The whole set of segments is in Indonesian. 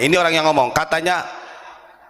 Ini orang yang ngomong, katanya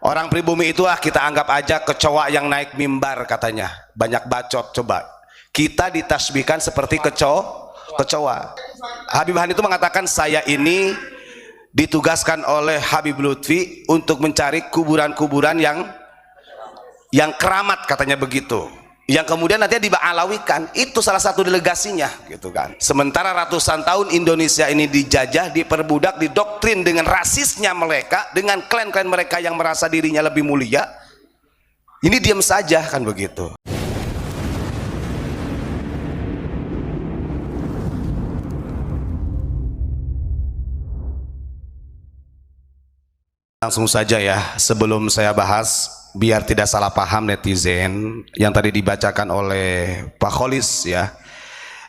orang pribumi itu kita anggap aja kecoa yang naik mimbar, katanya banyak bacot. Coba kita ditasbihkan seperti kecoa. Habib Hani itu mengatakan, saya ini ditugaskan oleh Habib Lutfi untuk mencari kuburan-kuburan yang keramat, katanya begitu, yang kemudian nanti dialawikan. Itu salah satu delegasinya gitu kan. Sementara ratusan tahun Indonesia ini dijajah, diperbudak, didoktrin dengan rasisnya mereka, dengan klan-klan mereka yang merasa dirinya lebih mulia. Ini diam saja kan begitu. Langsung saja ya, sebelum saya bahas, biar tidak salah paham netizen yang tadi dibacakan oleh Pak Kholis ya.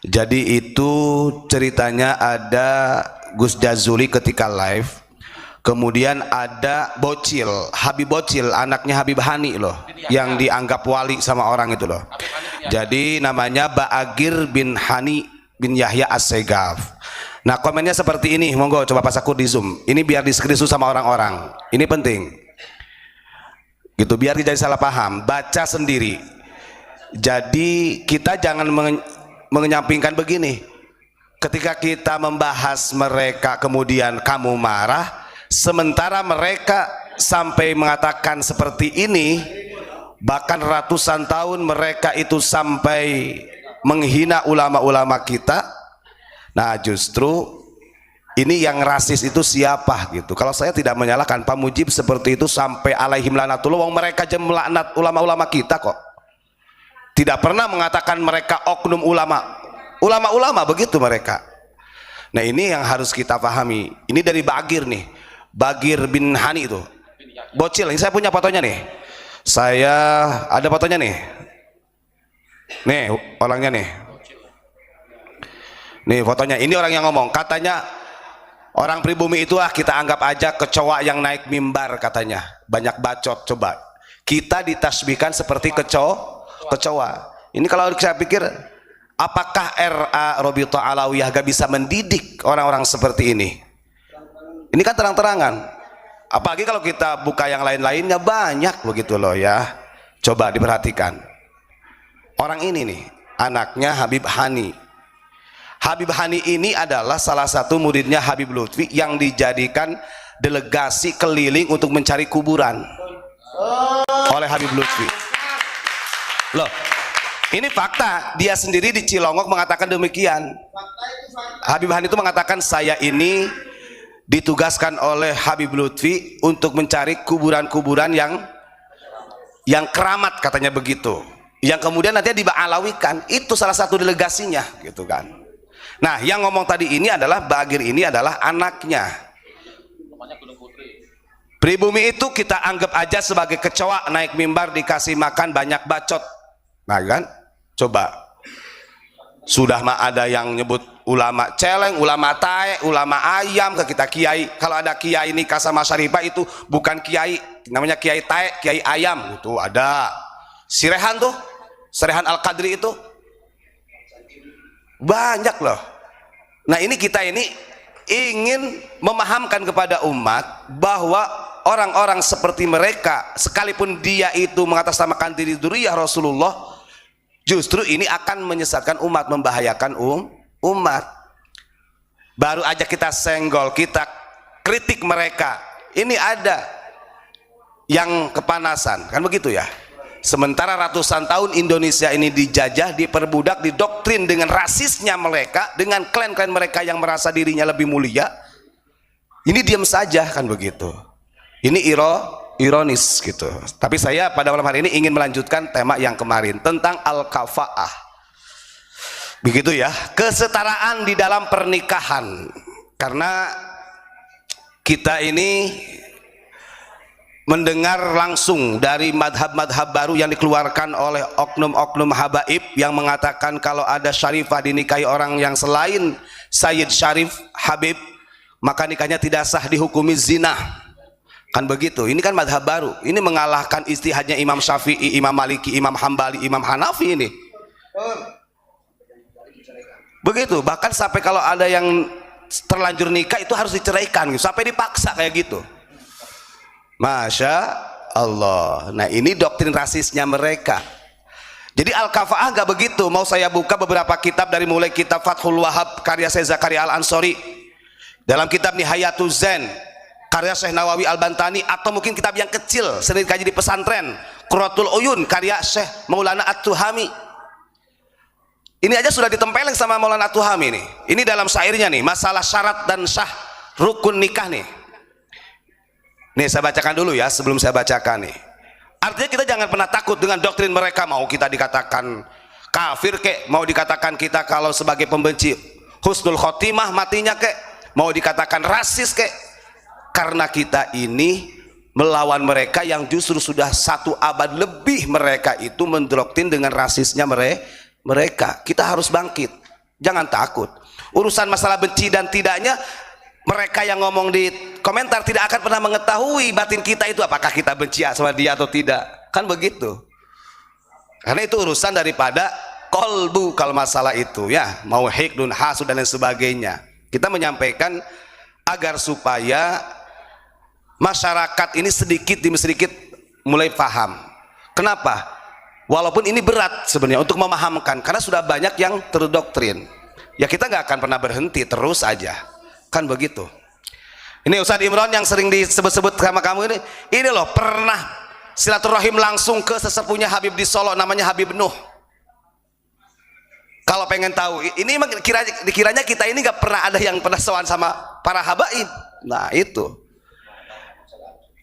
Jadi itu ceritanya ada Gus Jazuli ketika live, kemudian ada Bocil, Habib Bocil, anaknya Habib Hani loh, yang dianggap wali sama orang itu loh. Jadi namanya Ba'agir bin Hani bin Yahya As-Segaf. Nah komennya seperti ini, monggo coba Pak Sakur di zoom, ini biar di screenshot sama orang-orang, ini penting gitu, biar tidak salah paham, baca sendiri. Jadi kita jangan menyampingkan begini, ketika kita membahas mereka kemudian kamu marah, sementara mereka sampai mengatakan seperti ini, bahkan ratusan tahun mereka itu sampai menghina ulama-ulama kita. Nah justru ini yang rasis itu siapa gitu. Kalau saya tidak menyalahkan Pak Mujib seperti itu sampai alaihim lanatullah, wong mereka aja melaknat ulama-ulama kita kok. Tidak pernah mengatakan mereka oknum ulama begitu mereka. Nah ini yang harus kita pahami. Ini dari Bagir nih, Bagir bin Hani itu Bocil. Ini saya punya fotonya nih, saya ada fotonya nih orangnya nih fotonya. Ini orang yang ngomong, katanya orang pribumi itu kita anggap aja kecoa yang naik mimbar, katanya banyak bacot. Coba kita ditasbihkan seperti kecoa. Ini kalau saya pikir, apakah RA Robito Alawiyah gak bisa mendidik orang-orang seperti ini? Ini kan terang-terangan. Apalagi kalau kita buka yang lain-lainnya banyak begitu loh ya. Coba diperhatikan. Orang ini nih anaknya Habib Hani. Habib Hani ini adalah salah satu muridnya Habib Lutfi yang dijadikan delegasi keliling untuk mencari kuburan oleh Habib Lutfi. Loh, ini fakta, dia sendiri di Cilongok mengatakan demikian. Habib Hani itu mengatakan, saya ini ditugaskan oleh Habib Lutfi untuk mencari kuburan-kuburan yang keramat, katanya begitu, yang kemudian nanti dialawikan. Itu salah satu delegasinya gitu kan. Nah yang ngomong tadi ini adalah Bagir, ini adalah anaknya. Pribumi itu kita anggap aja sebagai kecoa naik mimbar, dikasih makan banyak bacot. Nah kan, coba sudah mah ada yang nyebut ulama celeng, ulama tae, ulama ayam ke kita kiai. Kalau ada kiai nikah sama syarifah itu bukan kiai, namanya kiai tae, kiai ayam itu ada. Sirehan tuh, Sirehan Al-Qadri itu banyak loh. Nah ini kita ini ingin memahamkan kepada umat bahwa orang-orang seperti mereka, sekalipun dia itu mengatasnamakan diri dzurriyyah Rasulullah, justru ini akan menyesatkan umat, membahayakan umat. Baru aja kita senggol, kita kritik mereka, ini ada yang kepanasan kan begitu ya. Sementara ratusan tahun Indonesia ini dijajah, diperbudak, didoktrin dengan rasisnya mereka, dengan klan-klan mereka yang merasa dirinya lebih mulia. Ini diam saja kan begitu. Ini ironis gitu. Tapi saya pada malam hari ini ingin melanjutkan tema yang kemarin tentang al-kafa'ah. Begitu ya, kesetaraan di dalam pernikahan. Karena kita ini mendengar langsung dari madhab-madhab baru yang dikeluarkan oleh oknum-oknum habaib yang mengatakan kalau ada syarifah dinikahi orang yang selain Sayyid Syarif Habib, maka nikahnya tidak sah, dihukumi zina. Kan begitu. Ini kan madhab baru. Ini mengalahkan istihadnya Imam Syafi'i, Imam Maliki, Imam Hambali, Imam Hanafi ini. Begitu. Bahkan sampai kalau ada yang terlanjur nikah itu harus diceraikan gitu. Sampai dipaksa kayak gitu. Masya Allah. Nah ini doktrin rasisnya mereka. Jadi Al-Kafa'ah gak begitu. Mau saya buka beberapa kitab dari mulai kitab Fathul Wahab karya Syekh Zakaria Al-Ansori, dalam kitab Nihayatuz Zen karya Syekh Nawawi Al-Bantani, atau mungkin kitab yang kecil sering kaji di pesantren Qurratul Uyun karya Syekh Maulana At-Tuhami. Ini aja sudah ditempeleng sama Maulana At-Tuhami nih. Ini dalam syairnya nih, masalah syarat dan sah rukun nikah nih. Nih saya bacakan dulu ya sebelum saya bacakan nih. Artinya kita jangan pernah takut dengan doktrin mereka. Mau kita dikatakan kafir kek, mau dikatakan kita kalau sebagai pembenci husnul khotimah matinya kek, mau dikatakan rasis kek, karena kita ini melawan mereka yang justru sudah 1 abad lebih mereka itu mendoktrin dengan rasisnya mereka. Kita harus bangkit, jangan takut. Urusan masalah benci dan tidaknya, mereka yang ngomong di komentar tidak akan pernah mengetahui batin kita itu apakah kita benci sama dia atau tidak, kan begitu. Karena itu urusan daripada kolbu kalau masalah itu ya, mau hikdun hasud dan lain sebagainya. Kita menyampaikan agar supaya masyarakat ini sedikit demi sedikit mulai paham. Kenapa? Walaupun ini berat sebenarnya untuk memahamkan, karena sudah banyak yang terdoktrin. Ya kita nggak akan pernah berhenti, terus aja. Kan begitu. Ini Ustadz Imron yang sering disebut-sebut sama kamu ini loh pernah silaturahim langsung ke sesepuhnya Habib di Solo, namanya Habib Nuh. Kalau pengen tahu, ini dikiranya kita ini nggak pernah ada yang pernah sowan sama para habaib. Nah itu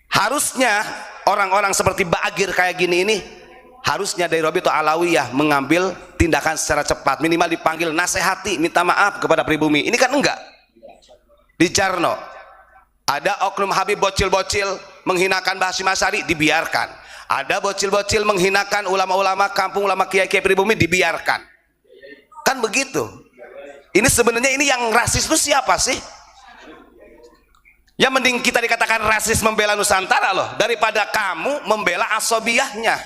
harusnya orang-orang seperti Ba'agir kayak gini ini harusnya dari Rabi'ah Alawiyah mengambil tindakan secara cepat, minimal dipanggil nasihati, minta maaf kepada pribumi. Ini kan enggak. Di Jarno ada oknum Habib bocil-bocil menghinakan Mbah Hasyim Asy'ari, dibiarkan. Ada bocil-bocil menghinakan ulama-ulama kampung, ulama kiai-kiai pribumi, dibiarkan. Kan begitu. Ini sebenarnya ini yang rasis itu siapa sih? Ya mending kita dikatakan rasis membela Nusantara loh, daripada kamu membela asobiyahnya.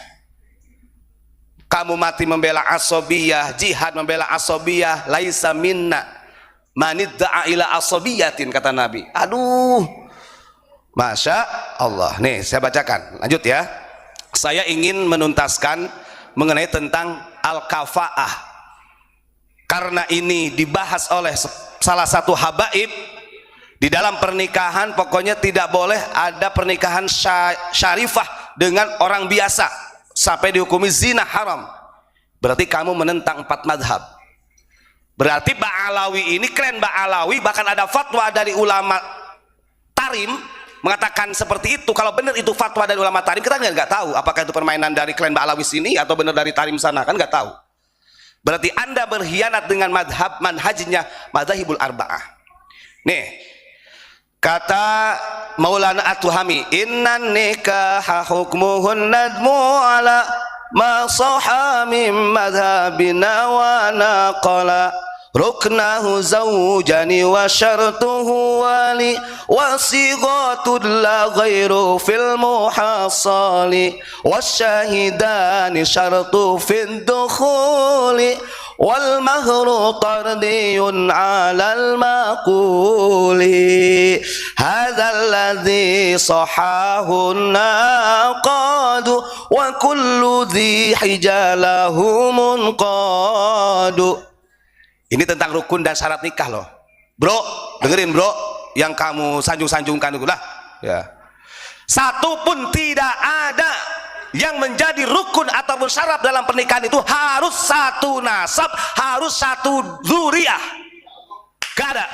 Kamu mati membela asobiyah, jihad membela asobiyah, laisa minna manidda'a ila asobiyatin, kata Nabi. Aduh, Masya Allah. Nih saya bacakan, lanjut ya. Saya ingin menuntaskan mengenai tentang Al-Kafa'ah, karena ini dibahas oleh salah satu habaib di dalam pernikahan. Pokoknya tidak boleh ada pernikahan syarifah dengan orang biasa sampai dihukumi zina, haram. Berarti kamu menentang 4 madhab. Berarti Ba'alawi ini, klan Ba'alawi, bahkan ada fatwa dari ulama Tarim mengatakan seperti itu. Kalau benar itu fatwa dari ulama Tarim, kita nggak tahu apakah itu permainan dari klan Ba'alawi sini atau benar dari Tarim sana, kan nggak tahu. Berarti Anda berkhianat dengan manhajnya madzhabul arba'ah. Nih kata Maulana At-Tuhami, innan nikaha hukmuhun nadmu ala ma sahha min madhhabina wa naqala ruknahu zawjani wa syartuhu wali wa sighatul la ghairu fil muhassali wasyahidani syartu fid dukhuli wal mahru tardiyun 'alal maquli hadzal ladzi sahahu naqadu wa kullu dhi hijalahu munqadu. Ini tentang rukun dan syarat nikah loh, bro. Dengerin bro, yang kamu sanjung-sanjungkan itu lah ya. Satu pun tidak ada yang menjadi rukun ataupun syarat dalam pernikahan itu harus satu nasab, harus satu dzuriyah. Gak ada.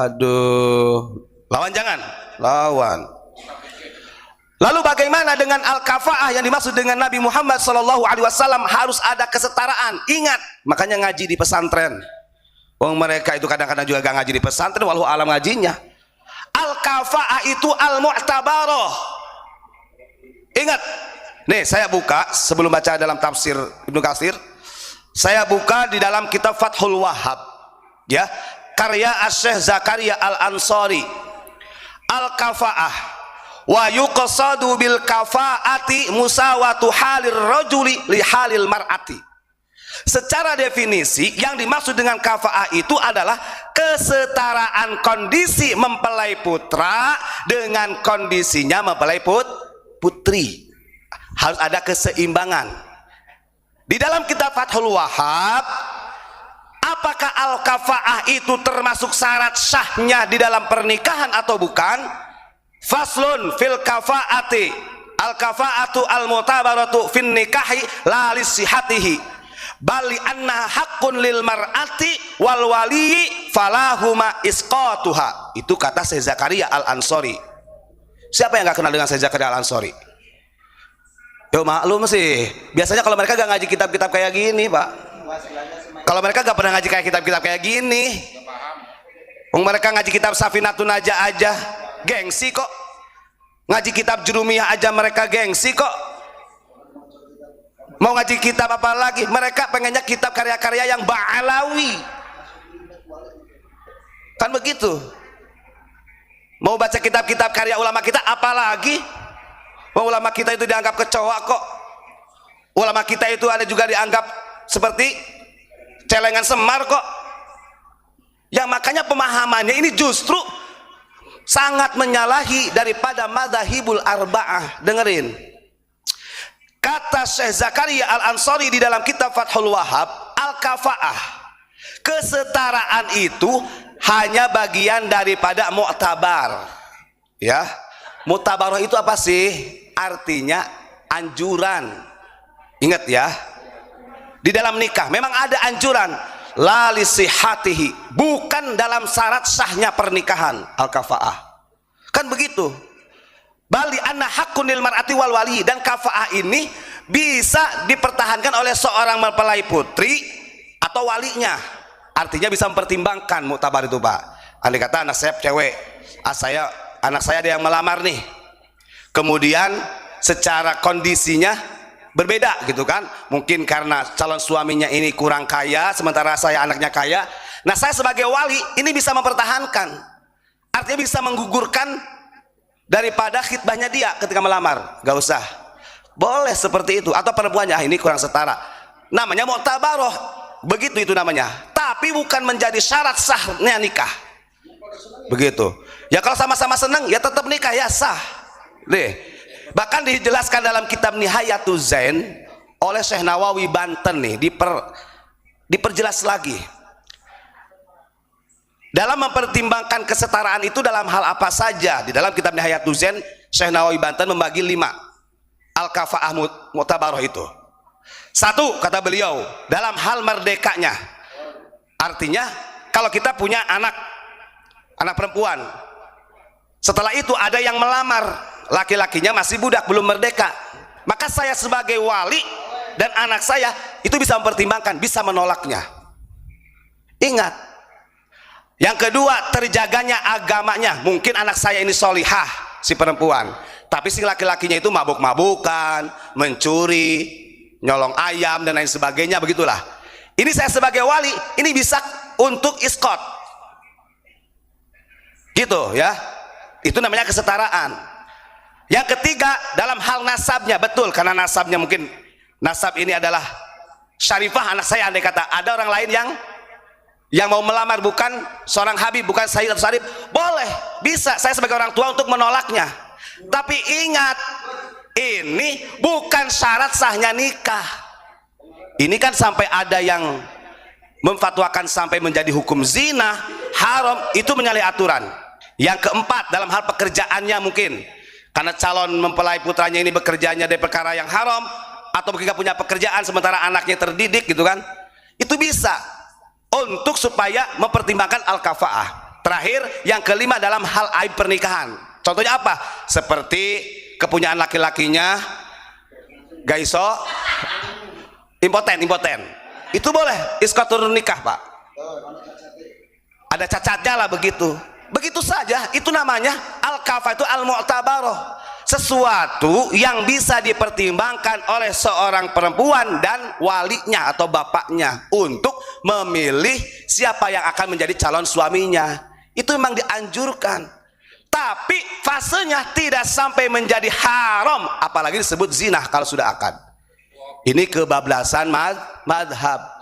Aduh, lawan jangan, lawan. Lalu bagaimana dengan Al-Kafa'ah yang dimaksud dengan Nabi Muhammad SAW? Harus ada kesetaraan. Ingat, makanya ngaji di pesantren. Mereka itu kadang-kadang juga gak ngaji di pesantren, walau alam ngajinya. Al-Kafa'ah itu al-mu'tabaroh. Ingat, nih saya buka sebelum baca dalam tafsir Ibnu Katsir, saya buka di dalam kitab Fathul Wahab, ya, karya Syekh Zakaria Al-Ansori. Al-Kafa'ah wa yuqsadu bil kafa'ati musawatu halir rajuli li halil mar'ati. Secara definisi yang dimaksud dengan kafa'ah itu adalah kesetaraan kondisi mempelai putra dengan kondisinya mempelai putri. Harus ada keseimbangan. Di dalam kitab Fathul Wahhab, apakah al-kafa'ah itu termasuk syarat syahnya di dalam pernikahan atau bukan? Faslun fil kafa'ati al-kafa'atu al-mutabaratu fin nikahi la lisihatihi bali anna haqqun lil mar'ati wal wali falahuma isqatuha. Itu kata Syekh Zakaria Al-Ansori. Siapa yang nggak kenal dengan Syekh Zakaria Al-Ansori? Yo maklum sih, biasanya kalau mereka gak ngaji kitab-kitab kayak gini Pak, kalau mereka gak pernah ngaji kayak kitab-kitab kayak gini, mereka ngaji kitab Safinatun Najah aja gengsi kok, ngaji kitab Jurumiyah aja mereka gengsi kok. Mau ngaji kitab apa lagi? Mereka pengennya kitab karya-karya yang ba'alawi. Kan begitu. Mau baca kitab-kitab karya ulama kita apa lagi? Ulama kita itu dianggap kecoa kok. Ulama kita itu ada juga dianggap seperti celengan semar kok. Ya makanya pemahamannya ini justru sangat menyalahi daripada madzhabul arba'ah. Dengerin. Kata Syekh Zakaria Al-Ansori di dalam kitab Fathul Wahhab, al-kafa'ah, kesetaraan itu hanya bagian daripada mu'tabar. Ya, mu'tabaroh itu apa sih? Artinya anjuran. Ingat ya, di dalam nikah memang ada anjuran la lisihatihi, bukan dalam syarat sahnya pernikahan al-kafa'ah. Kan begitu. Bali anna haqqun lil mar'ati wal wali, dan kafa'ah ini bisa dipertahankan oleh seorang mempelai putri atau walinya. Artinya bisa mempertimbangkan muktabar itu Pak. Andai kata anak saya cewek, anak saya ada yang melamar nih. Kemudian secara kondisinya berbeda gitu kan. Mungkin karena calon suaminya ini kurang kaya, sementara saya anaknya kaya. Nah saya sebagai wali ini bisa mempertahankan. Artinya bisa menggugurkan daripada khitbahnya dia ketika melamar. Gak usah, boleh seperti itu. Atau perempuannya ini kurang setara, namanya mu'tabaroh, begitu itu namanya. Tapi bukan menjadi syarat sahnya nikah. Begitu ya, kalau sama-sama senang ya tetap nikah ya sah deh. Bahkan dijelaskan dalam kitab Nihayatuz Zain oleh Syekh Nawawi Banten nih, diperjelas lagi. Dalam mempertimbangkan kesetaraan itu dalam hal apa saja? Di dalam kitab Nihayatuz Zain, Syekh Nawawi Banten membagi 5 al-kafa'ah mu'tabaroh itu. 1, kata beliau, dalam hal merdekanya. Artinya kalau kita punya anak perempuan, setelah itu ada yang melamar, laki-lakinya masih budak, belum merdeka, maka saya sebagai wali dan anak saya itu bisa mempertimbangkan, bisa menolaknya. Ingat. Yang kedua, terjaganya agamanya. Mungkin anak saya ini solihah, si perempuan, tapi si laki-lakinya itu mabuk-mabukan, mencuri, nyolong ayam dan lain sebagainya, begitulah. Ini saya sebagai wali, ini bisa untuk iskot gitu ya. Itu namanya kesetaraan. Yang ketiga, dalam hal nasabnya. Betul, karena nasabnya mungkin nasab ini adalah syarifah anak saya. Andai kata ada orang lain yang mau melamar bukan seorang habib, bukan sayyid atau sarif, boleh, bisa saya sebagai orang tua untuk menolaknya. Tapi ingat, ini bukan syarat sahnya nikah. Ini kan sampai ada yang memfatwakan sampai menjadi hukum zina, haram, itu menyalahi aturan. Yang keempat, dalam hal pekerjaannya mungkin karena calon mempelai putranya ini bekerjanya dari perkara yang haram, atau mungkin punya pekerjaan sementara anaknya terdidik gitu kan, itu bisa untuk supaya mempertimbangkan al-kafa'ah. Terakhir, yang kelima, dalam hal aib pernikahan. Contohnya apa? Seperti kepunyaan laki-lakinya gak iso, impoten, itu boleh iskot turun nikah Pak. Ada cacatnya lah, begitu saja. Itu namanya al-kafa'ah, itu al-mu'tabaroh, sesuatu yang bisa dipertimbangkan oleh seorang perempuan dan walinya atau bapaknya untuk memilih siapa yang akan menjadi calon suaminya. Itu memang dianjurkan, tapi fasenya tidak sampai menjadi haram, apalagi disebut zina kalau sudah akad. Ini kebablasan madhab.